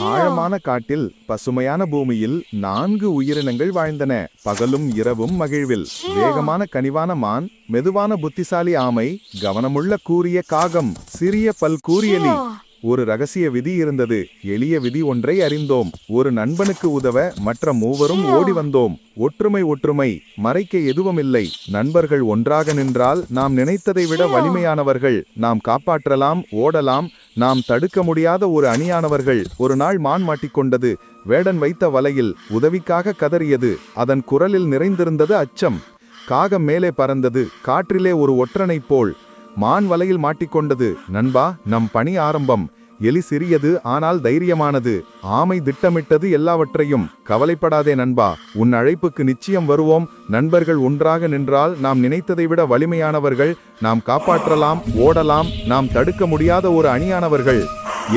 ஆழமான காட்டில் பசுமையான பூமியில் 4 உயிரினங்கள் வாழ்ந்தன. பகலும் இரவும் மகிழ்வில். வேகமான கனிவான மான், மெதுவான புத்திசாலி ஆமை, கவனமுள்ள கூரிய காகம், சிறிய பல் கூரியலி. ஒரு ரகசிய விதி இருந்தது. எளிய விதி ஒன்றை அறிந்தோம். ஒரு நண்பனுக்கு உதவ மற்ற மூவரும் ஓடி வந்தோம். ஒற்றுமை ஒற்றுமை, மறைக்க எதுவுமில்லை. நண்பர்கள் ஒன்றாக நின்றால் நாம் நினைத்ததை விட வலிமையானவர்கள். நாம் காப்பாற்றலாம், ஓடலாம். நாம் தடுக்க முடியாத ஒரு அணியானவர்கள். ஒரு நாள் மான் மாட்டிக்கொண்டது. வேடன் வைத்த வலையில். உதவிக்காக கதறியது. அதன் குரலில் நிறைந்திருந்தது அச்சம். காகம் மேலே பறந்தது, காற்றிலே ஒரு ஒற்றனை போல். மான் வலையில் மாட்டிக்கொண்டது. நண்பா, நம் பணி ஆரம்பம். எலி சிறியது, ஆனால் தைரியமானது. ஆமை திட்டமிட்டது எல்லாவற்றையும். கவலைப்படாதே நண்பா, உன் அழைப்புக்கு நிச்சயம் வருவோம். நண்பர்கள் ஒன்றாக நின்றால் நாம் நினைத்ததை விட வலிமையானவர்கள். நாம் காப்பாற்றலாம், ஓடலாம். நாம் தடுக்க முடியாத ஒரு அணியானவர்கள்.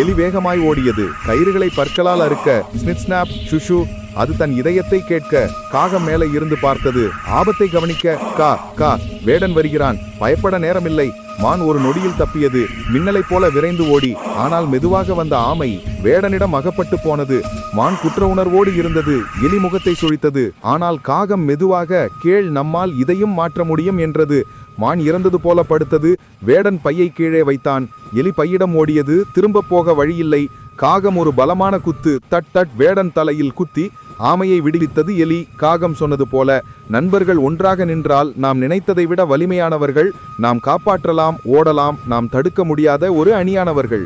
எலி வேகமாய் ஓடியது. கயிறுகளை பற்களால் அறுக்க. ஸ்னிட் ஸ்னாப், ஷுஷு. அது தன் இதயத்தை கேட்க. காகம் மேலே இருந்து பார்த்தது. ஆபத்தை கவனிக்க. கா கா, வேடன் வருகிறான். பயப்பட நேரமில்லை. மான் ஒரு நொடியில் தப்பியது. மின்னலைப் போல விரைந்து ஓடி. ஆனால் மெதுவாக வந்த ஆமை வேடனிடம் அகப்பட்டு போனது. மான் குற்ற உணர்வோடு இருந்தது. எலி முகத்தை சுழித்தது. ஆனால் காகம் மெதுவாக, கேள், நம்மால் இதையும் மாற்ற முடியும் என்றது. மான் இறந்தது போல படுத்தது. வேடன் பையை கீழே வைத்தான். எலி பையிடம் ஓடியது. திரும்ப போக வழியில்லை. காகம் ஒரு பலமான குத்து, தட் தட், வேடன் தலையில் குத்தி ஆமையை விடுவித்தது. எலி. காகம் சொன்னது போல, நண்பர்கள் ஒன்றாக நின்றால் நாம் நினைத்ததை விட வலிமையானவர்கள். நாம் காப்பாற்றலாம், ஓடலாம். நாம் தடுக்க முடியாத ஒரு அணியானவர்கள்.